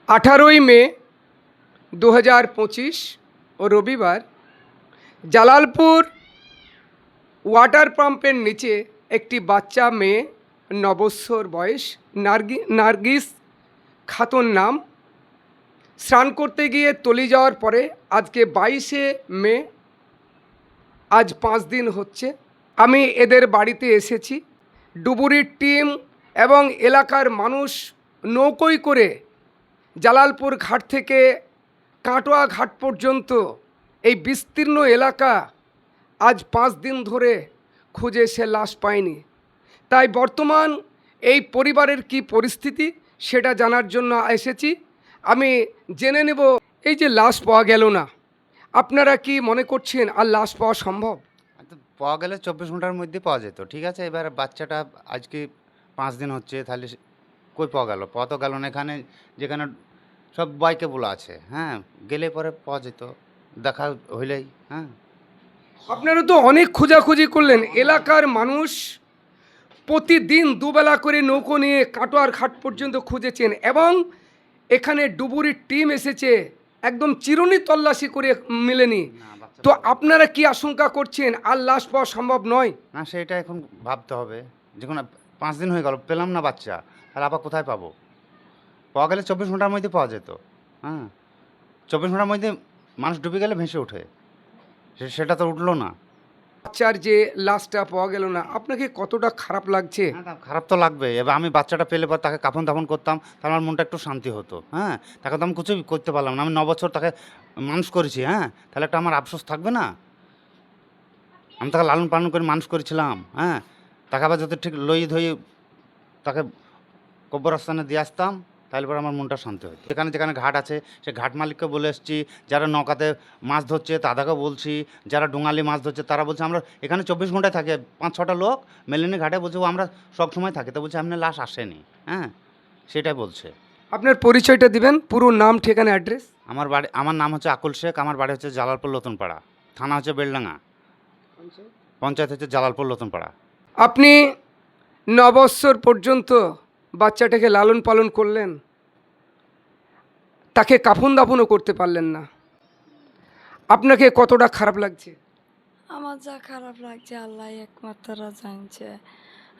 18 মে 2025 ও রবিবার জালালপুর ওয়াটার পাম্পের নিচে একটি বাচ্চা মেয়ে 9 বছর বয়স নার্গিস খাতুন নাম স্নান করতে গিয়ে তলি যাওয়ার পরে আজকে 22শে মে, আজ 5 দিন হচ্ছে। আমি এদের বাড়িতে এসেছি। ডুবুরির টিম এবং এলাকার মানুষ নৌকোয় করে জালালপুর ঘাট থেকে কাটোয়া ঘাট পর্যন্ত এই বিস্তীর্ণ এলাকা আজ 5 দিন ধরে খুঁজে সে লাশ পায়নি। তাই বর্তমান এই পরিবারের কি পরিস্থিতি সেটা জানার জন্য এসেছি। আমি জেনে নেব, এই যে লাশ পাওয়া গেল না, আপনারা কি মনে করছেন আর লাশ পাওয়া সম্ভব? পাওয়া গেলে 24 ঘন্টার মধ্যে পাওয়া যেত, ঠিক আছে। এবার বাচ্চাটা আজকে 5 দিন হচ্ছে, তাহলে কই পাওয়া গেল? পাওয়া তো গেল না। এখানে যেখানে সব বাইকে বলা আছে, হ্যাঁ, গেলে পরে পাওয়া যেত, দেখা হইলেই। হ্যাঁ, আপনারা তো অনেক খোঁজাখুঁজি করলেন, এলাকার মানুষ প্রতিদিন দুবেলা করে নৌকো নিয়ে কাটোয়ার ঘাট পর্যন্ত খুঁজেছেন এবং এখানে ডুবুরির টিম এসেছে, একদম চিরুনি তল্লাশি করে মেলেনি। তো আপনারা কি আশঙ্কা করছেন আর লাশ পাওয়া সম্ভব নয়? না, সেটা এখন ভাবতে হবে। যখন 5 দিন হয়ে গেল পেলাম না বাচ্চা, তাহলে আবার কোথায় পাবো? পাওয়া গেলে 24 ঘন্টার মধ্যে পাওয়া যেত। হ্যাঁ, 24 ঘন্টার মধ্যে মানুষ ডুবে গেলে ভেসে ওঠে, সেটা তো উঠলো না। বাচ্চার যে লাশটা পাওয়া গেল না, আপনাকে কতটা খারাপ লাগছে? হ্যাঁ, খারাপ তো লাগবে। এবার আমি বাচ্চাটা পেলে পর তাকে কাফন দাফন করতাম, তাহলে আমার মনটা একটু শান্তি হতো। হ্যাঁ, তাকে তো আমি কিছুই করতে পারলাম না। আমি 9 বছর তাকে মানুষ করেছি। হ্যাঁ, তাহলে একটা আমার আফসোস থাকবে না? আমি তাকে লালন পালন করে মানুষ করেছিলাম। হ্যাঁ, তাকে আবার যদি ঠিক লই ধই তাকে কবরস্থানে দিয়ে আসতাম, তাহলে পরে আমার মনটা শান্তি হতো। যেখানে যেখানে ঘাট আছে সে ঘাট মালিককে বলে এসেছি, যারা নৌকাতে মাছ ধরছে তাদেরকে বলছি, যারা ডোঙালি মাছ ধরছে তারা বলছে আমরা এখানে 24 ঘন্টায় থাকে। 5-6টা লোক মেলেনি ঘাটে বলছে ও আমরা সব সময় থাকি। তো বলছে আপনার লাশ আসেনি। হ্যাঁ, সেটাই বলছে। আপনার পরিচয়টা দিবেন, পুরো নাম, ঠিকানা, অ্যাড্রেস। আমার নাম হচ্ছে আকুল শেখ, আমার বাড়ি হচ্ছে জালালপুর নতুনপাড়া, থানা হচ্ছে বেলডাঙ্গা, পঞ্চায়েত হচ্ছে জালালপুর নতুনপাড়া। আপনি 9 বছর পর্যন্ত বাচ্চাটাকে লালন পালন করলেন, তাকে কাফন দাফনও করতে পারলেন না, আপনাকে কতটা খারাপ লাগছে? আমার যা খারাপ লাগছে আল্লাহ একমাত্র জানছে।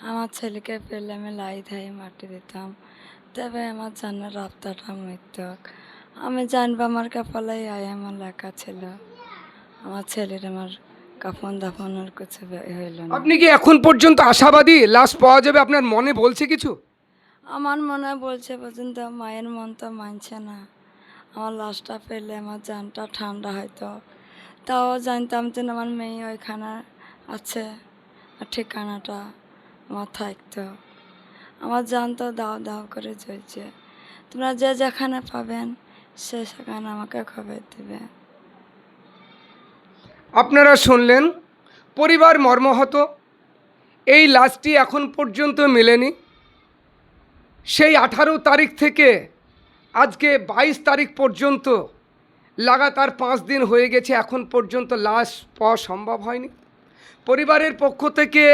আমার ছেলেকে পেলে আমি লাই ধাই মাটি দিতাম, তবে আমার জানার রাস্তাটা মৃত্যুক। আমি জানবো আমার কপালে আমার লেখা ছিল। আমার ছেলের আমার কাফন দাফনের কিছু হইল না। আপনি কি এখন পর্যন্ত আশাবাদী লাশ পাওয়া যাবে? আপনার মনে বলছে কিছু? আমার মনে বলছে পর্যন্ত, মায়ের মন তো মানছে না। আমার লাশটা পেলে আমার জানটা ঠান্ডা হয়তো, তাও জানতাম যে আমার মেয়ে ওইখানে আছে আর ঠিকানাটা আমার থাকতো। আমার জান তো দাও দাও করে চলছে। তোমরা যে যেখানে পাবেন সে সেখানে আমাকে খবর দেবে। আপনারা শুনলেন, পরিবার মর্মাহত। এই লাশটি এখন পর্যন্ত মেলেনি। সেই 18 তারিখ থেকে আজকে 22 তারিখ পর্যন্ত লাগাতার 5 দিন হয়ে গেছে, এখন পর্যন্ত লাশ পাওয়া সম্ভব হয়নি। পরিবারের পক্ষ থেকে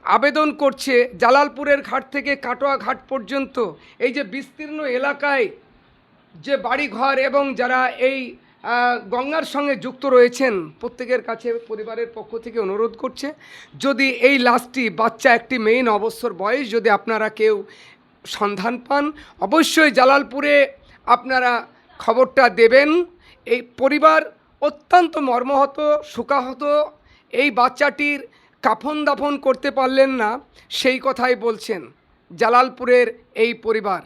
আবেদন করছে জালালপুরের ঘাট থেকে কাটোয়া ঘাট পর্যন্ত এই যে বিস্তীর্ণ এলাকায় যে বাড়িঘর এবং যারা এই গঙ্গার সঙ্গে যুক্ত রয়েছেন, প্রত্যেকের কাছে পরিবারের পক্ষ থেকে অনুরোধ করছে, যদি এই লাশটি, বাচ্চা একটি মেয়ে 9 বছর বয়স, যদি আপনারা কেউ সন্ধান পান অবশ্যই জালালপুরে আপনারা খবরটা দেবেন। এই পরিবার অত্যন্ত মর্মাহত, শোকাহত। এই বাচ্চাটির কাফন দাফন করতে পারলেন না, সেই কথাই বলছেন জালালপুরের এই পরিবার।